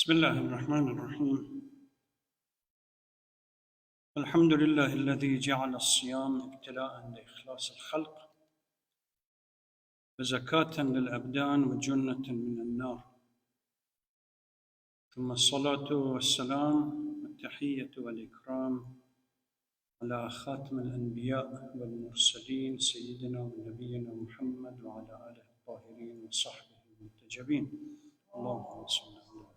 بسم الله الرحمن الرحيم. الحمد لله الذي جعل الصيام ابتلاء لإخلاص الخلق وزكاة للأبدان وجنة من النار، ثم الصلاة والسلام والتحية والإكرام على خاتم الأنبياء والمرسلين سيدنا ونبينا محمد وعلى آله الطاهرين وصحبه المنتجبين. اللهم صل على محمد.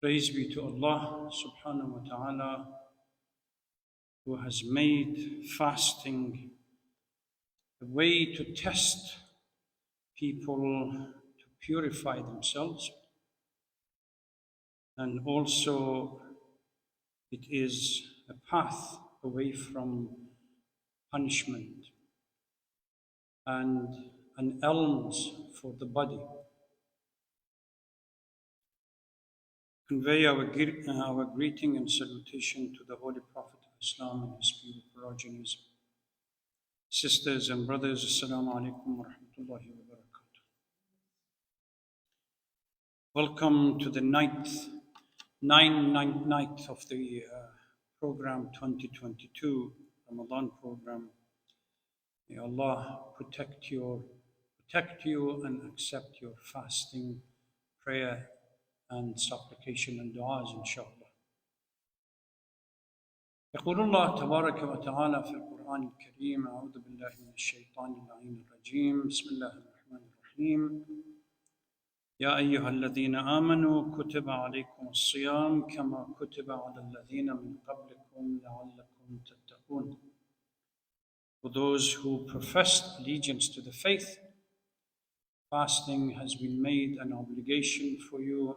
Praise be to Allah subhanahu wa ta'ala, who has made fasting a way to test people to purify themselves, and also it is a path away from punishment and an alms for the body. Convey our greeting and salutation to the Holy Prophet of Islam and his pure progenies. Sisters and brothers, Assalamu alaikum wa rahmatullahi wa barakatuh. Welcome to the ninth night of the program 2022, Ramadan program. May Allah protect you and accept your fasting, prayer, and supplication and du'as, inshallah. يقول الله تبارك وتعالى في القرآن الكريم: أعوذ بالله من الشيطان اللعين الرجيم، بسم الله الرحمن الرحيم. يا أيها الذين آمنوا كتب عليكم الصيام كما كتب على الذين من قبلكم لعلكم تتقون. For those who professed allegiance to the faith, fasting has been made an obligation for you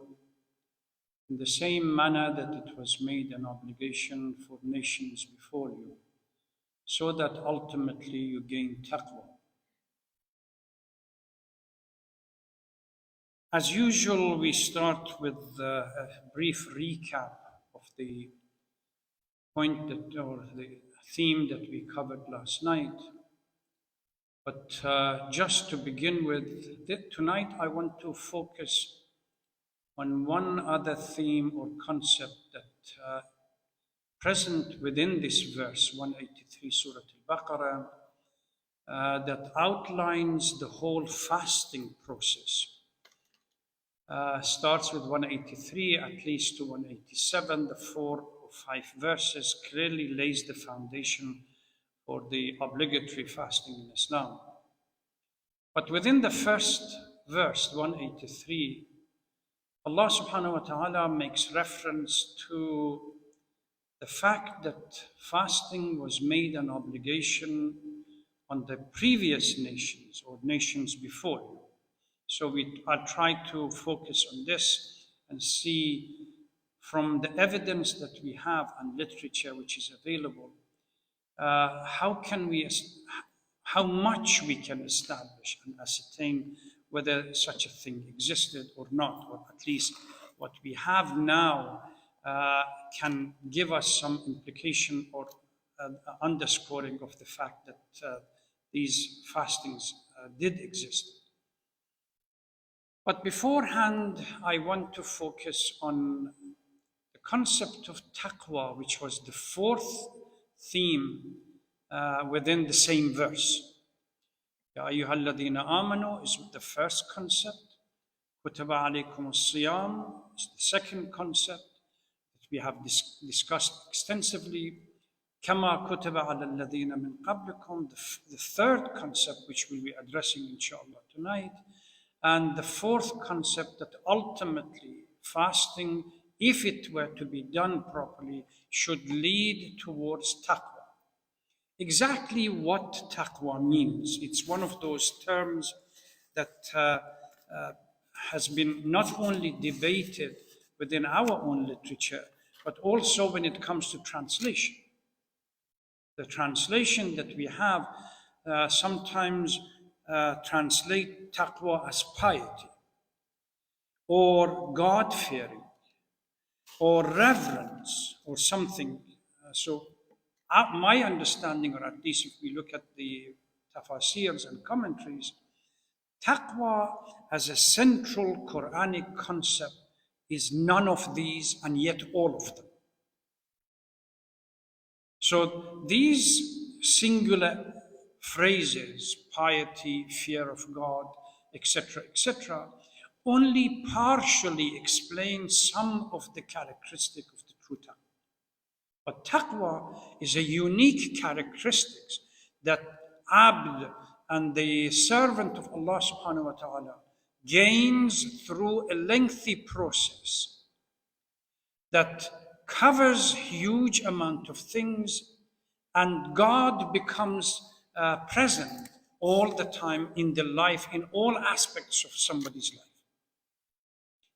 in the same manner that it was made an obligation for nations before you, so that ultimately you gain taqwa. As usual, we start with a brief recap of the point or the theme that we covered last night. But just to begin with, tonight I want to focus on one other theme or concept that present within this verse, 183 Surah Al-Baqarah, that outlines the whole fasting process. Starts with 183 at least to 187. The 4 or 5 verses clearly lays the foundation for the obligatory fasting in Islam. But within the first verse, 183, Allah subhanahu wa ta'ala makes reference to the fact that fasting was made an obligation on the previous nations or nations before you. So I'll try to focus on this and see from the evidence that we have and literature which is available, how much we can establish and ascertain whether such a thing existed or not, or at least what we have now can give us some implication or underscoring of the fact that these fastings did exist. But beforehand, I want to focus on the concept of taqwa, which was the 4th theme within the same verse. Ya ayyuhal ladhina amanu is the first concept. Kutiba alaykum as-siyam is the second concept that we have discussed extensively. Kama kutiba ala alladhina min qablikum, the third concept which we'll be addressing inshallah tonight. And the 4th concept that ultimately fasting, if it were to be done properly, should lead towards taqwa. Exactly what taqwa means. It's one of those terms that has been not only debated within our own literature, but also when it comes to translation. The translation that we have sometimes translate taqwa as piety, or God-fearing, or reverence, or something. So my understanding, or at least if we look at the tafasirs and commentaries, Taqwa as a central Quranic concept is none of these and yet all of them. So these singular phrases, piety, fear of God, etc., only partially explain some of the characteristic of the true taqwa. But taqwa is a unique characteristic that abd and the servant of Allah subhanahu wa ta'ala gains through a lengthy process that covers huge amount of things, and God becomes present all the time in the life, in all aspects of somebody's life.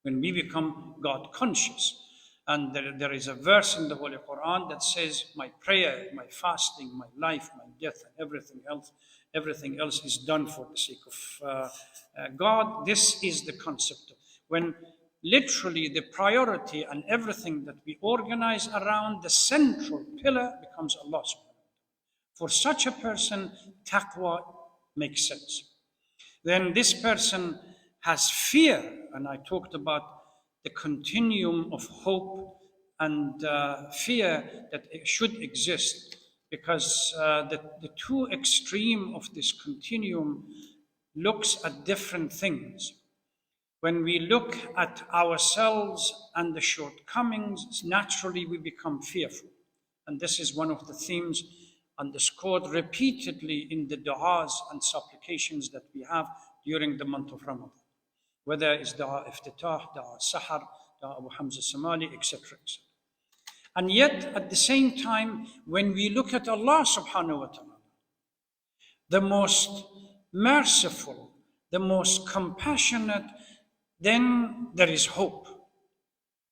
When we become God conscious, and there is a verse in the Holy Quran that says, my prayer, my fasting, my life, my death, and everything else is done for the sake of God. This is the concept. When literally the priority and everything that we organize around the central pillar becomes Allah subhanahu wa ta'ala. For such a person, taqwa makes sense. Then this person has fear, and I talked about the continuum of hope and fear that should exist, because the two extreme of this continuum looks at different things. When we look at ourselves and the shortcomings, naturally we become fearful. And this is one of the themes underscored repeatedly in the du'as and supplications that we have during the month of Ramadan. Whether it's du'a iftitah, du'a sahar, du'a Abu Hamza Somali, etc. And yet, at the same time, when we look at Allah subhanahu wa ta'ala, the most merciful, the most compassionate, then there is hope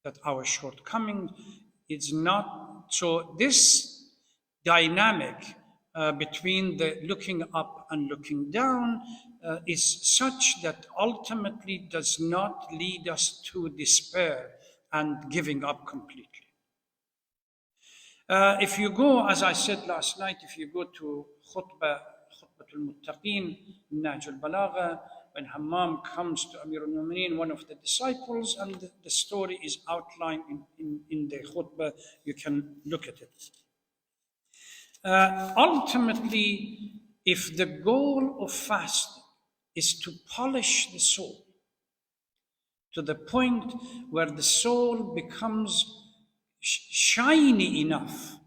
that our shortcoming is not. So this dynamic between the looking up and looking down is such that ultimately does not lead us to despair and giving up completely. If you go, as I said last night, if you go to Khutbatul Muttaqeen, Nahj al-Balagha, when Hammam comes to Amir al-Mu'mineen, one of the disciples, and the story is outlined in the khutbah, you can look at it. Ultimately, if the goal of fasting is to polish the soul to the point where the soul becomes shiny enough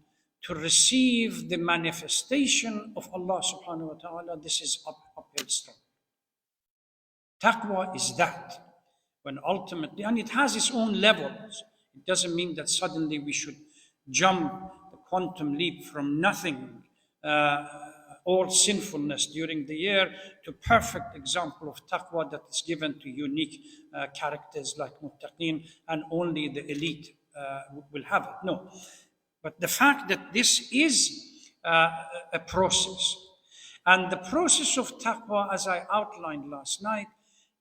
to receive the manifestation of Allah subhanahu wa ta'ala, this is uphill struggle. Taqwa is that, when ultimately, and it has its own levels. It doesn't mean that suddenly we should jump the quantum leap from nothing, all sinfulness during the year, to perfect example of taqwa that is given to unique characters like muttaqeen, and only the elite will have it. No. But the fact that this is a process, and the process of taqwa, as I outlined last night,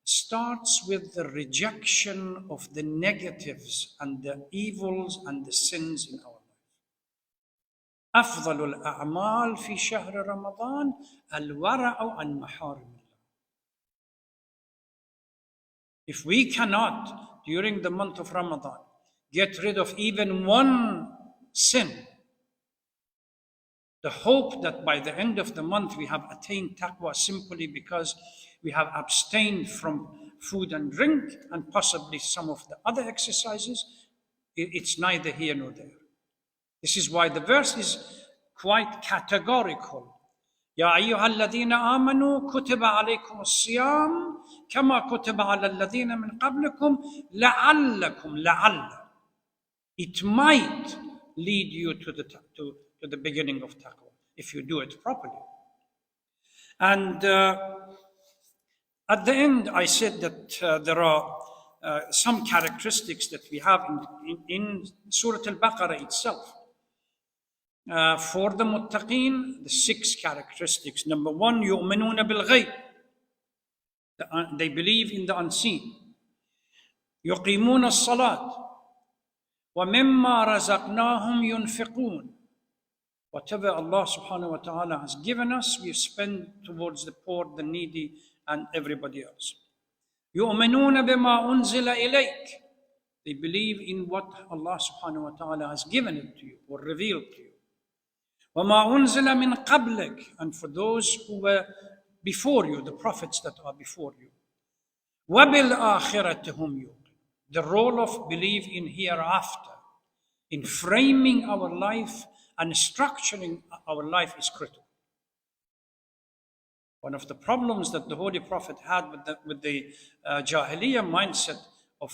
starts with the rejection of the negatives and the evils and the sins in our life. أفضل الأعمال في شهر رمضان الورع عن محارم الله. If we cannot, during the month of Ramadan, get rid of even one sin, the hope that by the end of the month we have attained taqwa simply because we have abstained from food and drink and possibly some of the other exercises, it's neither here nor there. This is why the verse is quite categorical. يا أيها الذين آمنوا كتب عليكم الصيام كما كتب على الذين من قبلكم لعل. It might lead you to the beginning of taqwa if you do it properly. And at the end, I said that there are some characteristics that we have in Surah Al-Baqarah itself. For the muttaqeen, the 6 characteristics. Number 1, يؤمنون بالغيب. They believe in the unseen. يقيمون الصلاة. وَمِمَّا رَزَقْنَاهُمْ يُنْفِقُونَ. Whatever Allah subhanahu wa ta'ala has given us, we spend towards the poor, the needy, and everybody else. يُؤْمِنُونَ بِمَا أُنزِلَ إِلَيْكَ. They believe in what Allah subhanahu wa ta'ala has given it to you or revealed to you. وَمَا أُنزِلَ مِنْ قَبْلِكَ. And for those who were before you, the prophets that are before you. وَبِالْآخِرَةِ هُمْ يُوقِنُونَ. The role of belief in hereafter, in framing our life and structuring our life, is critical. One of the problems that the Holy Prophet had with the Jahiliyyah mindset of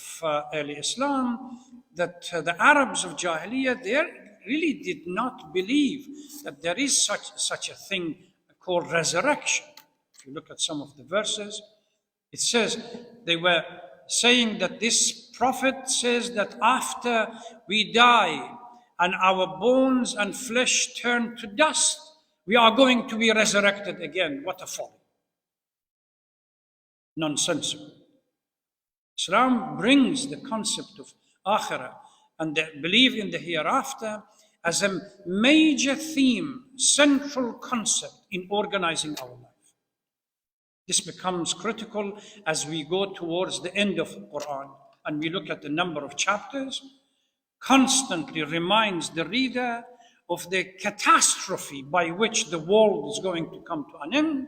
early Islam, that the Arabs of Jahiliyyah, they really did not believe that there is such a thing called resurrection. If you look at some of the verses, it says they were saying that this prophet says that after we die and our bones and flesh turn to dust, we are going to be resurrected again. What a folly. Nonsensical. Islam brings the concept of akhirah and the belief in the hereafter as a major theme, central concept in organizing our life. This becomes critical as we go towards the end of the Quran and we look at the number of chapters, constantly reminds the reader of the catastrophe by which the world is going to come to an end,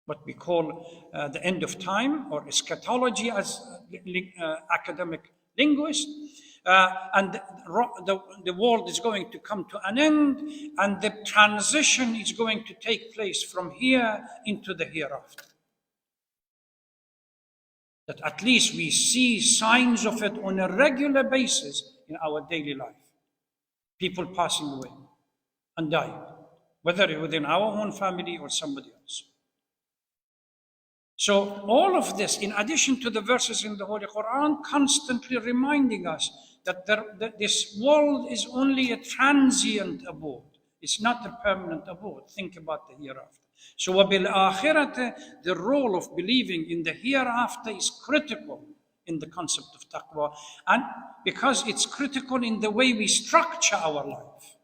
what we call the end of time or eschatology as academic linguists. And the world is going to come to an end, and the transition is going to take place from here into the hereafter. That at least we see signs of it on a regular basis in our daily life. People passing away and dying, whether within our own family or somebody else. So all of this, in addition to the verses in the Holy Quran, constantly reminding us that this world is only a transient abode. It's not a permanent abode. Think about the hereafter. So وَبِالْآخِرَةِ, the role of believing in the hereafter is critical in the concept of taqwa, and because it's critical in the way we structure our life.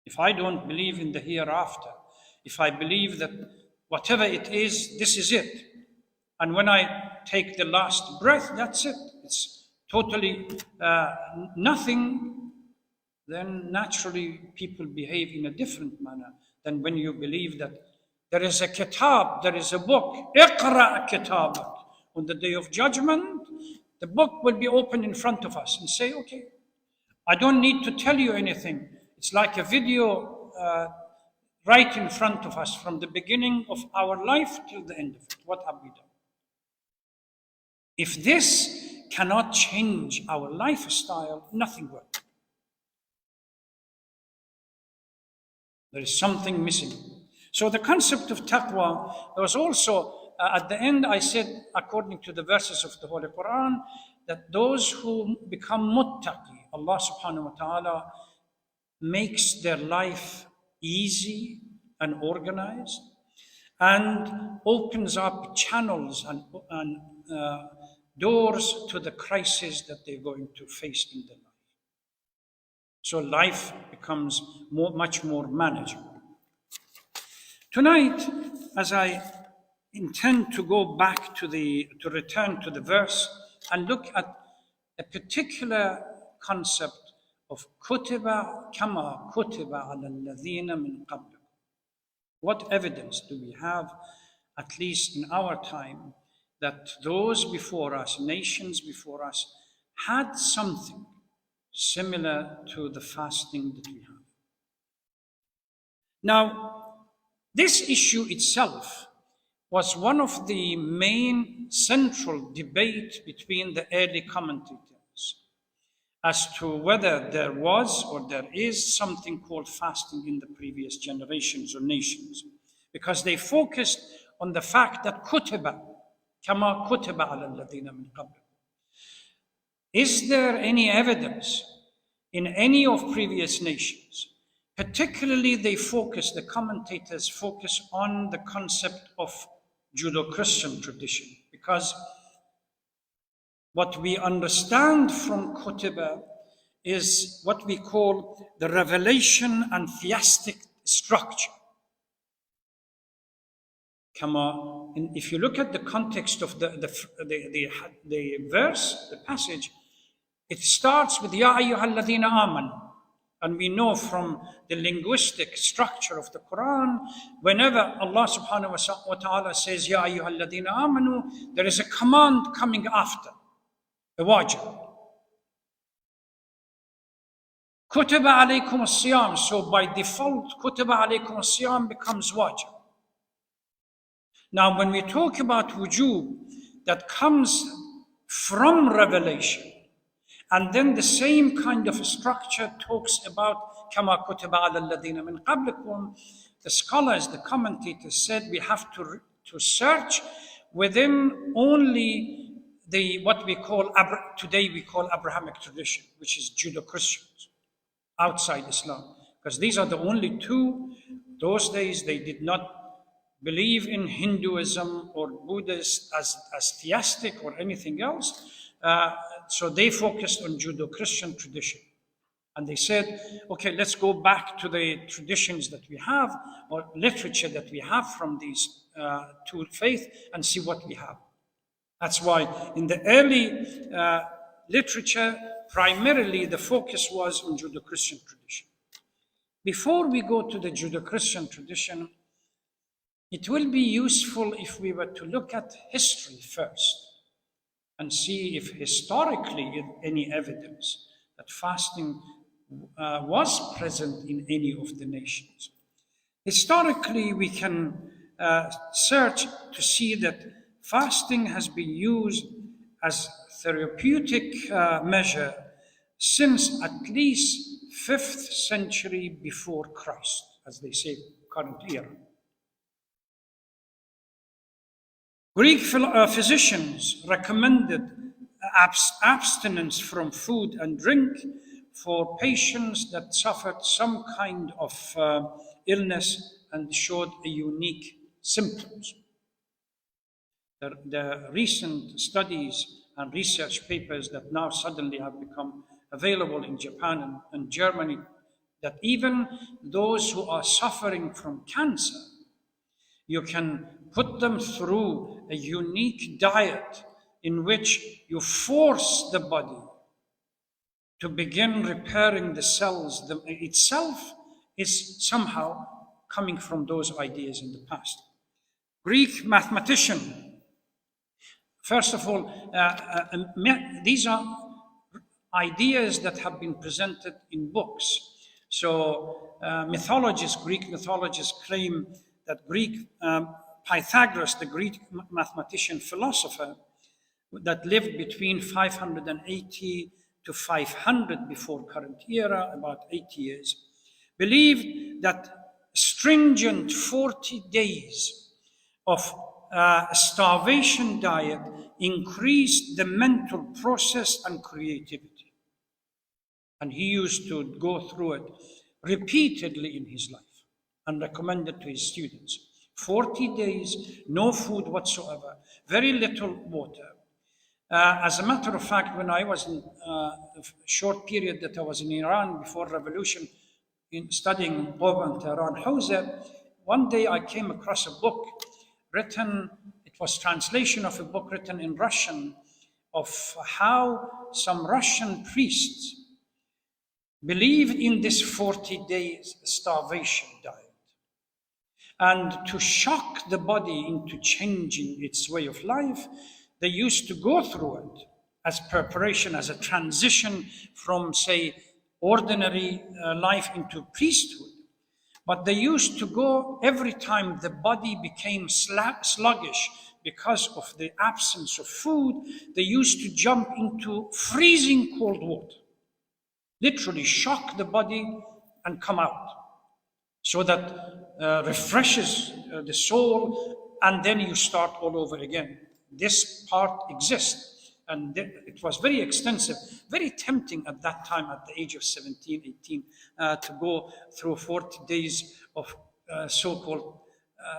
If I don't believe in the hereafter, if I believe that whatever it is, this is it, and when I take the last breath, that's it, it's totally nothing, then naturally people behave in a different manner than when you believe that there is a kitab, there is a book. Iqra kitabak. On the day of judgment, the book will be open in front of us and say, okay, I don't need to tell you anything. It's like a video right in front of us from the beginning of our life till the end of it. What have we done? If this cannot change our lifestyle, nothing will. There is something missing. So the concept of taqwa, there was also, at the end I said, according to the verses of the Holy Quran, that those who become muttaqi, Allah subhanahu wa ta'ala makes their life easy and organized and opens up channels and doors to the crisis that they're going to face in their life. So life becomes much more manageable. Tonight, as I intend to go back to return to the verse and look at a particular concept of kutiba kama kutiba ala alladhina min qablikum. What evidence do we have, at least in our time, that those before us, nations before us, had something similar to the fasting that we have? Now, this issue itself was one of the main central debate between the early commentators as to whether there was or there is something called fasting in the previous generations or nations, because they focused on the fact that kutiba, kama kutiba ala alladhina min qablikum. Is there any evidence in any of previous nations? Particularly the commentators focus on the concept of Judeo-Christian tradition, because what we understand from kutiba is what we call the revelation and theistic structure. If you look at the context of the verse, the passage, it starts with Ya ayyuhalladhina amanu. And we know from the linguistic structure of the Quran, whenever Allah subhanahu wa ta'ala says Ya ayyuhalladhina amanu, there is a command coming after, a wajib. Kutiba alaykum as-siyam. So by default, Kutiba alaykum as-siyam becomes wajib. Now, when we talk about wujub, that comes from revelation, and then the same kind of structure talks about kama kutiba ala alladhina min qablikum. The scholars, the commentators said we have to search within only what we call today we call Abrahamic tradition, which is Judeo-Christians outside Islam, because these are the only two. Those days they did not believe in Hinduism or Buddhist as theistic or anything else. So they focused on Judeo-Christian tradition. And they said, okay, let's go back to the traditions that we have or literature that we have from these two faiths and see what we have. That's why in the early literature, primarily the focus was on Judeo-Christian tradition. Before we go to the Judeo-Christian tradition, it will be useful if we were to look at history first and see if historically any evidence that fasting was present in any of the nations. Historically, we can search to see that fasting has been used as therapeutic measure since at least 5th century before Christ, as they say, current era. Greek physicians recommended abstinence from food and drink for patients that suffered some kind of illness and showed a unique symptoms. The recent studies and research papers that now suddenly have become available in Japan and Germany, that even those who are suffering from cancer, you can put them through a unique diet in which you force the body to begin repairing the cells. Itself is somehow coming from those ideas in the past. Greek mathematician, first of all, these are ideas that have been presented in books. So Greek mythologists claim that Pythagoras, the Greek mathematician philosopher that lived between 580 to 500 before current era, about 80 years, believed that stringent 40 days of starvation diet increased the mental process and creativity. And he used to go through it repeatedly in his life and recommend it to his students. 40 days, no food whatsoever, very little water. As a matter of fact, when I was in a short period that I was in Iran before revolution, studying Qom and Tehran Hawza, one day I came across a book written, it was translation of a book written in Russian of how some Russian priests believed in this 40 days starvation diet. And to shock the body into changing its way of life, they used to go through it as preparation, as a transition from, say, ordinary life into priesthood. But they used to go every time the body became sluggish because of the absence of food, they used to jump into freezing cold water, literally shock the body and come out, so that refreshes the soul, and then you start all over again. This part exists, and it was very extensive, very tempting at that time, at the age of 17, 18, to go through 40 days of so-called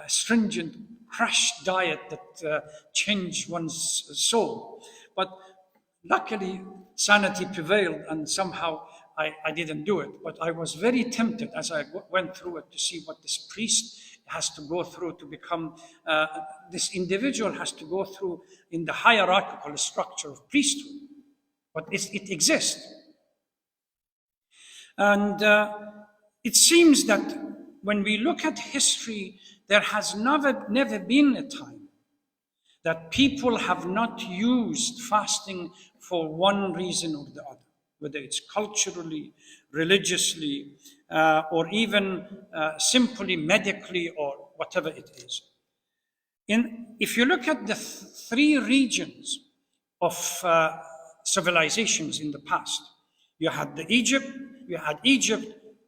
stringent crash diet that changed one's soul. But luckily, sanity prevailed, and somehow I didn't do it. But I was very tempted as I went through it to see what this priest has to go through to become, this individual has to go through in the hierarchical structure of priesthood. But it exists. And it seems that when we look at history, there has never been a time that people have not used fasting for one reason or the other, whether it's culturally, religiously, or even simply medically or whatever it is. If you look at the three regions of civilizations in the past, you had Egypt,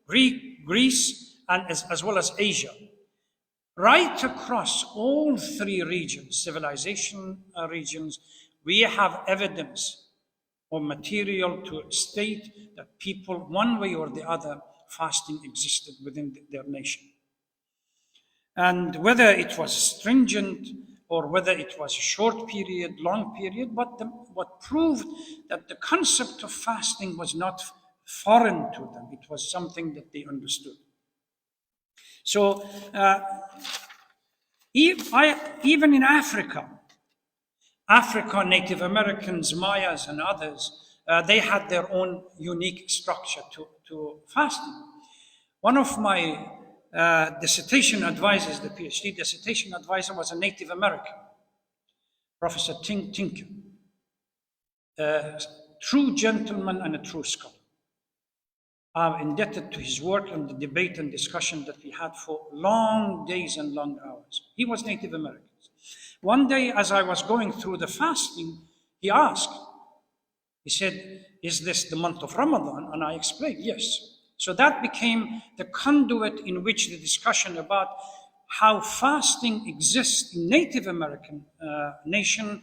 Greece, and as well as Asia. Right across all three regions, civilization regions, we have evidence or material to state that people, one way or the other, fasting existed within their nation. And whether it was stringent or whether it was a short period, long period, but what proved that the concept of fasting was not foreign to them. It was something that they understood. So even in Africa, Native Americans, Mayas, and others, they had their own unique structure to fasting. One of my dissertation advisors, the PhD dissertation advisor, was a Native American, Professor Tinker, a true gentleman and a true scholar. I'm indebted to his work and the debate and discussion that we had for long days and long hours. He was Native American. One day, as I was going through the fasting, he asked, he said, "Is this the month of Ramadan?" And I explained, yes. So that became the conduit in which the discussion about how fasting exists in Native American nation,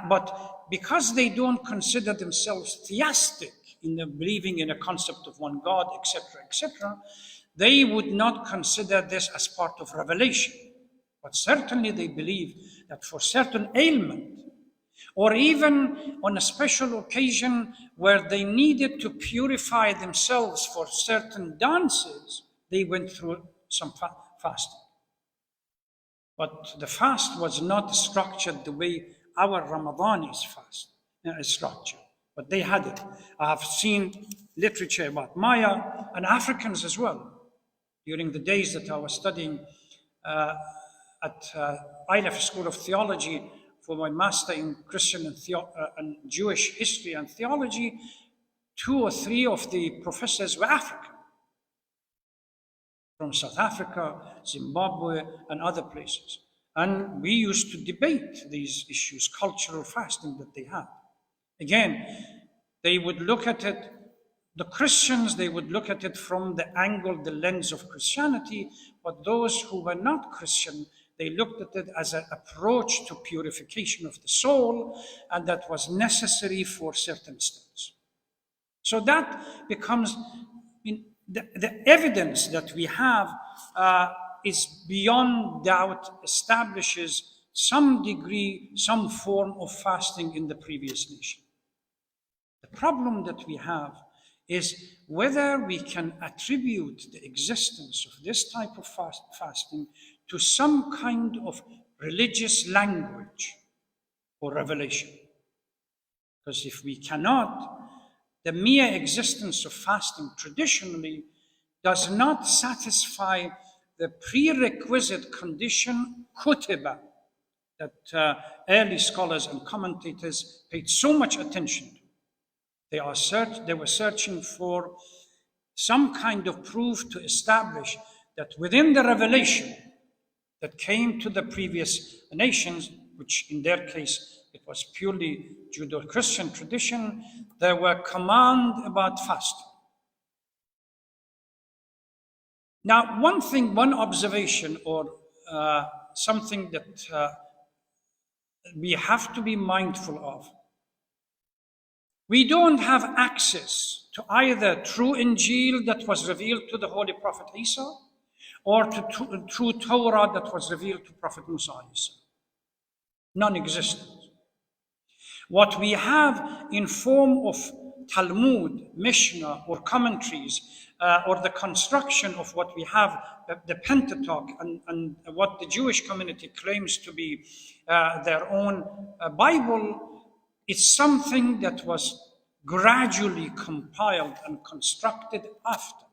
but because they don't consider themselves theistic in the believing in a concept of one God, etc., they would not consider this as part of revelation. But certainly they believe that for certain ailment, or even on a special occasion where they needed to purify themselves for certain dances, they went through some fasting. But the fast was not structured the way our Ramadan is structured. But they had it. I have seen literature about Maya and Africans as well. During the days that I was studying at Aleph School of Theology for my master in Christian and Jewish history and theology, 2 or 3 of the professors were African, from South Africa, Zimbabwe, and other places. And we used to debate these issues, cultural fasting that they had. Again, they would look at it, the Christians, they would look at it from the angle, the lens of Christianity, but those who were not Christian, they looked at it as an approach to purification of the soul, and that was necessary for certain steps. So that becomes, the evidence that we have is beyond doubt, establishes some degree, some form of fasting in the previous nation. The problem that we have is whether we can attribute the existence of this type of fasting to some kind of religious language or revelation. Because if we cannot, the mere existence of fasting traditionally does not satisfy the prerequisite condition, kutiba, that early scholars and commentators paid so much attention to. They were searching for some kind of proof to establish that within the revelation that came to the previous nations, which in their case it was purely Judeo-Christian tradition, there were commands about fasting. Now, one observation or something that we have to be mindful of. We don't have access to either true Injil that was revealed to the Holy Prophet Isa, or to true Torah that was revealed to Prophet Musa. Non-existent. What we have in form of Talmud, Mishnah, or commentaries, or the construction of what we have, the Pentateuch, and what the Jewish community claims to be their own Bible, it's something that was gradually compiled and constructed after.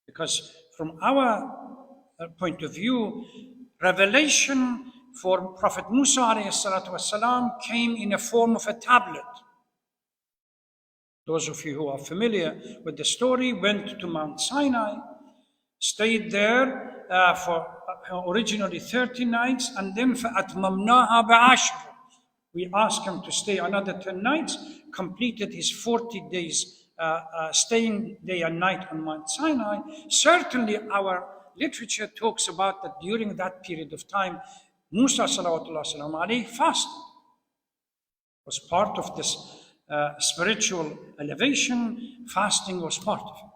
Because from our point of view, revelation for Prophet Musa والسلام, came in a form of a tablet. Those of you who are familiar with the story went to Mount Sinai, stayed there for originally 30 nights, and then فَأَتْمَمْنَاهَا بِعَشْرٍ. We asked him to stay another 10 nights, completed his 40 days staying day and night on Mount Sinai. Certainly our literature talks about that during that period of time, Musa salawatullah fasted. Was part of this spiritual elevation. Fasting was part of it.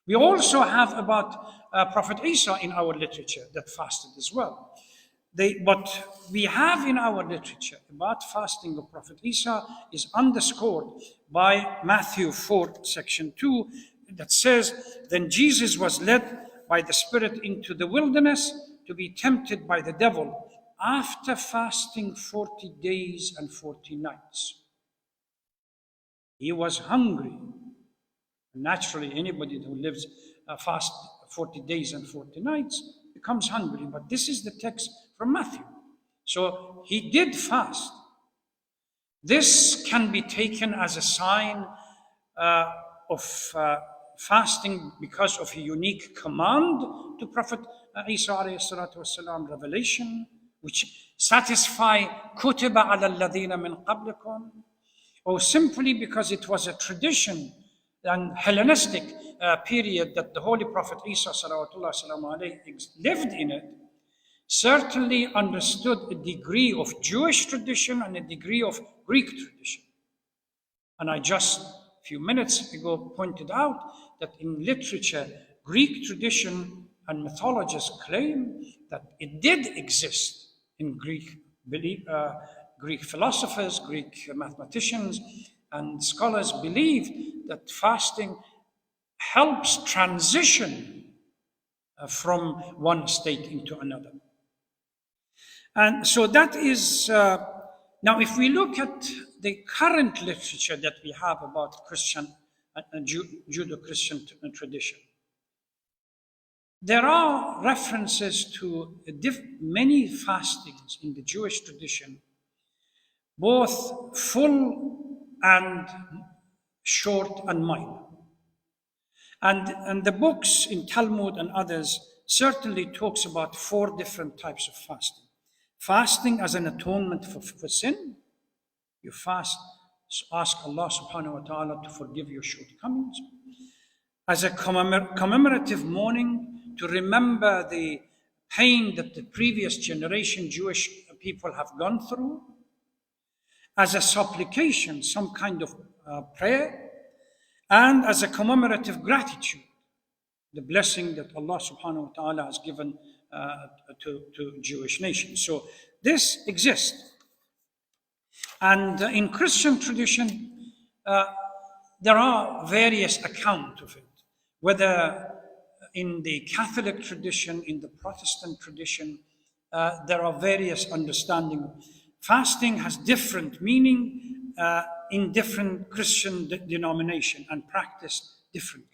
We also have about Prophet Isa in our literature that fasted as well. What we have in our literature about fasting of Prophet Isa is underscored by Matthew 4, section 2, that says, "Then Jesus was led by the Spirit into the wilderness to be tempted by the devil after fasting 40 days and 40 nights. He was hungry." Naturally, anybody who lives fast 40 days and 40 nights becomes hungry. But this is the text from Matthew. So he did fast. This can be taken as a sign of fasting because of a unique command to Prophet Isa والسلام, revelation, which satisfy كُتِبَ عَلَى الَّذِينَ مِنْ قَبْلِكُمْ, or simply because it was a tradition and Hellenistic period that the Holy Prophet Isa lived in it, certainly understood a degree of Jewish tradition and a degree of Greek tradition. And I just a few minutes ago pointed out that in literature, Greek tradition and mythologists claim that it did exist in Greek philosophers, Greek mathematicians, and scholars believed that fasting helps transition from one state into another. And so that is, now if we look at the current literature that we have about Christian and Judeo-Christian tradition, there are references to many fastings in the Jewish tradition, both full and short and minor. And the books in Talmud and others certainly talks about 4 different types of fasting. Fasting as an atonement for sin. You fast, ask Allah subhanahu wa ta'ala to forgive your shortcomings. As a commemorative mourning, to remember the pain that the previous generation Jewish people have gone through. As a supplication, some kind of prayer, and as a commemorative gratitude, the blessing that Allah subhanahu wa ta'ala has given to Jewish nation. So this exists. And in Christian tradition, there are various accounts of it, whether in the Catholic tradition, in the Protestant tradition, there are various understandings. Fasting has different meaning in different Christian denomination and practiced differently.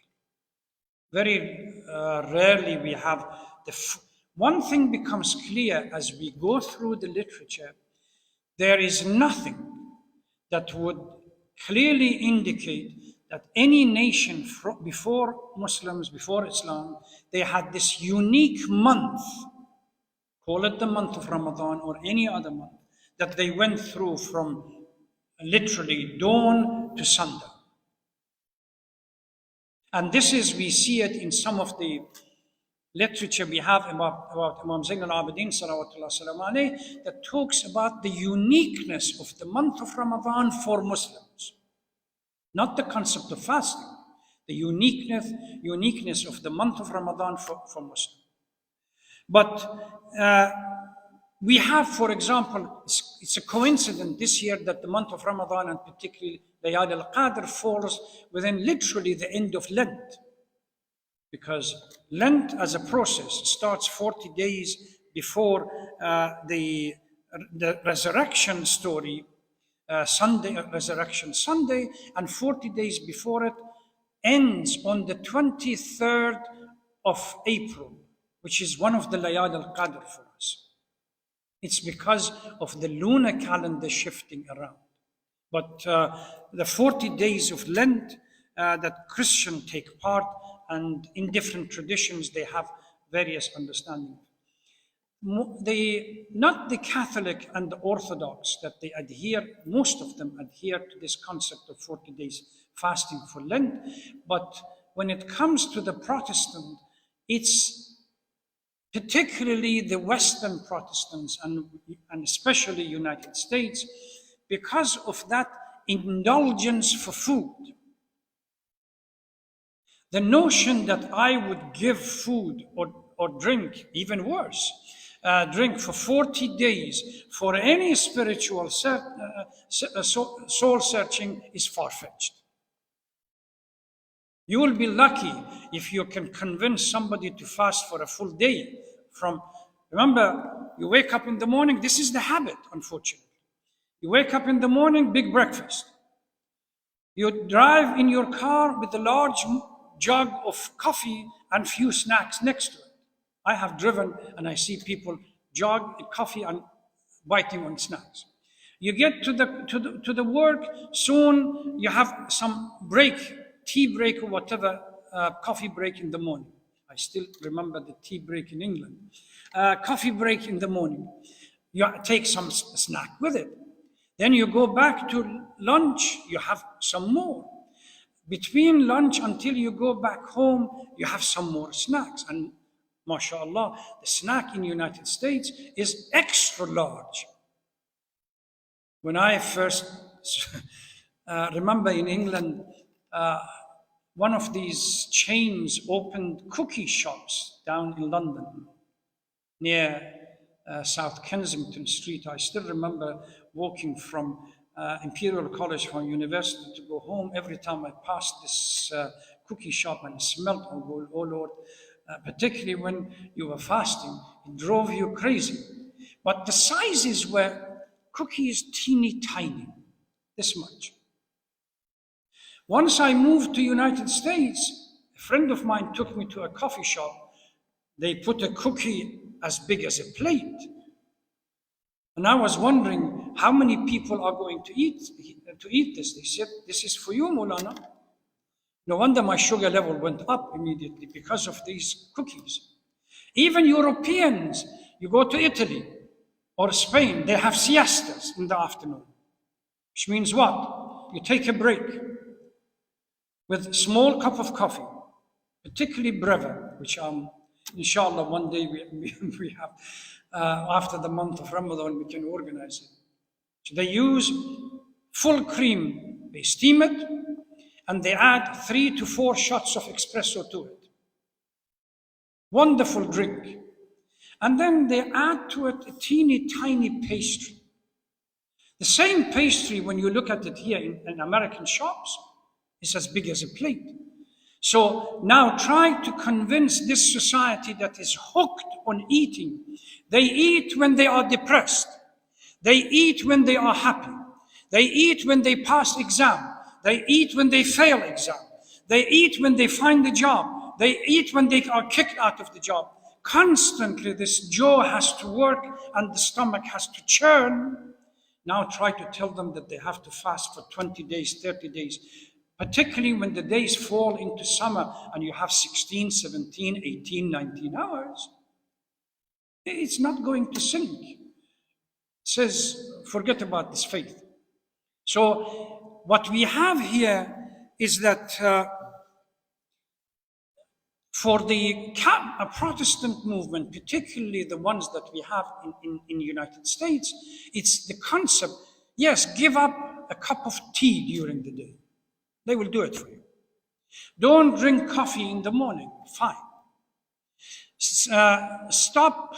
Very rarely we have one thing becomes clear as we go through the literature. There is nothing that would clearly indicate that any nation before Muslims, before Islam, they had this unique month, call it the month of Ramadan or any other month, that they went through from literally dawn to sundown. And this is, we see it in some of the literature we have about Imam Zayn al-Abidin salawatullah salam alayhi, that talks about the uniqueness of the month of Ramadan for Muslims. Not the concept of fasting, the uniqueness of the month of Ramadan for Muslims. But we have, for example, it's a coincidence this year that the month of Ramadan, and particularly Layal al-Qadr falls within literally the end of Lent, because Lent as a process starts 40 days before the resurrection story, Sunday, Resurrection Sunday, and 40 days before it ends on the 23rd of April, which is one of the Layal al-Qadr for us. It's because of the lunar calendar shifting around. But the 40 days of Lent that Christians take part, and in different traditions they have various understandings. Not the Catholic and the Orthodox that they adhere, most of them adhere to this concept of 40 days fasting for Lent, but when it comes to the Protestant, it's particularly the Western Protestants and especially United States, because of that indulgence for food. The notion that I would give food or drink, even worse, drink for 40 days for any spiritual soul searching is far-fetched. You will be lucky if you can convince somebody to fast for a full day. Remember, you wake up in the morning, this is the habit, unfortunately. You wake up in the morning, big breakfast. You drive in your car with a large jug of coffee and few snacks next to it. I have driven and I see people jog coffee and biting on snacks. You get to the work, soon you have some break, tea break or whatever, coffee break in the morning. I still remember the tea break in England. Coffee break in the morning. You take some snack with it. Then you go back to lunch, you have some more. Between lunch until you go back home, you have some more snacks. And mashallah, the snack in the United States is extra large. When I first remember in England, one of these chains opened cookie shops down in London near South Kensington Street. I still remember walking from Imperial College from university to go home. Every time I passed this cookie shop and it smelled, I go, oh Lord, particularly when you were fasting, it drove you crazy. But the sizes were cookies teeny tiny, this much. Once I moved to United States, a friend of mine took me to a coffee shop. They put a cookie as big as a plate. And I was wondering how many people are going to eat this. They said, this is for you, Maulana. No wonder my sugar level went up immediately because of these cookies. Even Europeans, you go to Italy or Spain, they have siestas in the afternoon. Which means what? You take a break with a small cup of coffee, particularly breve, which inshallah one day we have, after the month of Ramadan, we can organize it. So they use full cream, they steam it, and they add 3 to 4 shots of espresso to it. Wonderful drink. And then they add to it a teeny tiny pastry. The same pastry, when you look at it here in American shops, is as big as a plate. So now try to convince this society that is hooked on eating. They eat when they are depressed. They eat when they are happy. They eat when they pass exam. They eat when they fail exam. They eat when they find a job. They eat when they are kicked out of the job. Constantly this jaw has to work and the stomach has to churn. Now try to tell them that they have to fast for 20 days, 30 days. Particularly when the days fall into summer and you have 16, 17, 18, 19 hours. It's not going to sink. It says, forget about this faith. So what we have here is that for the Protestant movement, particularly the ones that we have in the United States, it's the concept, yes, give up a cup of tea during the day. They will do it for you. Don't drink coffee in the morning, fine. Stop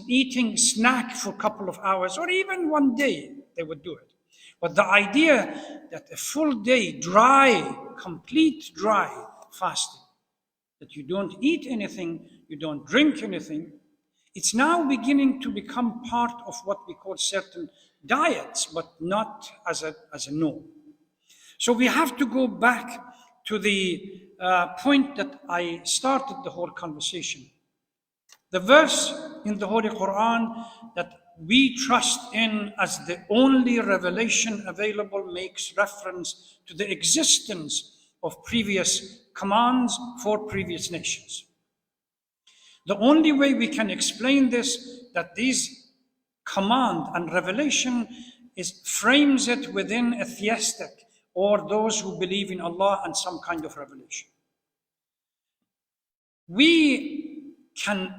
eating snack for a couple of hours or even one day, they would do it. But the idea that a full day dry, complete dry fasting, that you don't eat anything, you don't drink anything, it's now beginning to become part of what we call certain diets, but not as a norm. So we have to go back to the point that I started the whole conversation. The verse in the Holy Quran that we trust in as the only revelation available makes reference to the existence of previous commands for previous nations. The only way we can explain this, that these command and revelation frames it within a theistic, or those who believe in Allah and some kind of revelation. We can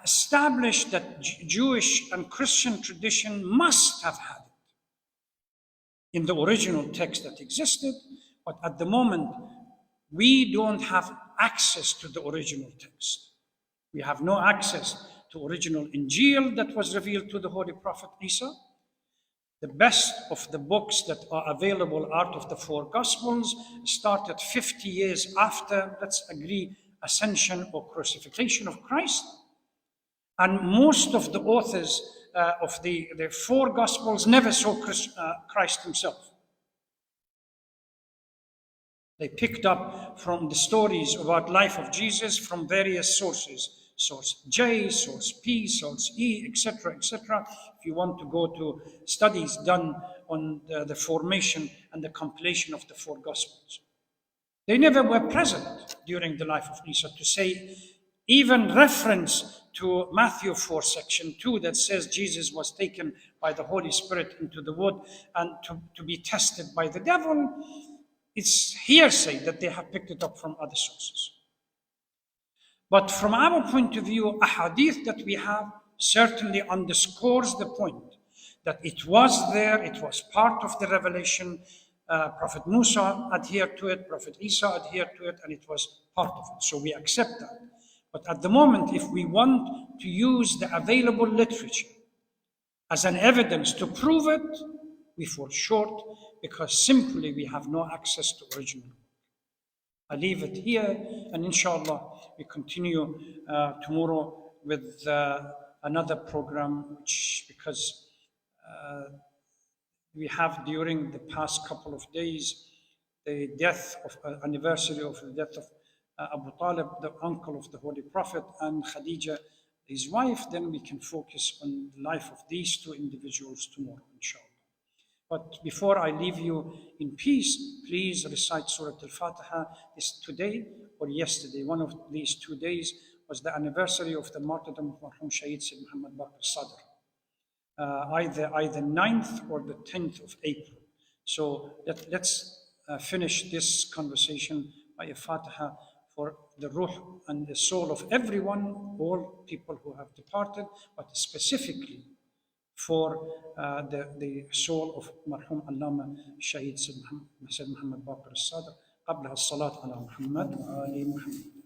establish that Jewish and Christian tradition must have had it in the original text that existed, but at the moment, we don't have access to the original text. We have no access to original Injil that was revealed to the Holy Prophet Isa. The best of the books that are available out of the four Gospels started 50 years after, let's agree, ascension or crucifixion of Christ. And most of the authors of the four Gospels never saw Christ himself. They picked up from the stories about life of Jesus from various sources. Source J, source P, source E, etc., etc. If you want to go to studies done on the formation and the compilation of the four Gospels. They never were present during the life of Isa to say, even reference to Matthew 4, section 2, that says Jesus was taken by the Holy Spirit into the wood and to be tested by the devil. It's hearsay that they have picked it up from other sources. But from our point of view, a hadith that we have certainly underscores the point that it was there, it was part of the revelation. Prophet Musa adhered to it, Prophet Isa adhered to it, and it was part of it. So we accept that. But at the moment, if we want to use the available literature as an evidence to prove it, we fall short because simply we have no access to original. I leave it here, and inshallah, we continue tomorrow with another program, because we have during the past couple of days the anniversary of the death of Abu Talib, the uncle of the Holy Prophet, and Khadija, his wife. Then we can focus on the life of these two individuals tomorrow, inshallah. But before I leave you in peace, please recite Surah Al-Fatiha. Today or yesterday, one of these 2 days, was the anniversary of the martyrdom of Marhum Shaheed Sayyid Muhammad Baqir Sadr, either 9th or the 10th of April. So let's finish this conversation by a Fatiha for the ruh and the soul of everyone, all people who have departed, but specifically for the soul of Marhum Allama Shaheed Sayyid Muhammad Baqir Sadr. قبلها الصلاة على محمد وآل محمد.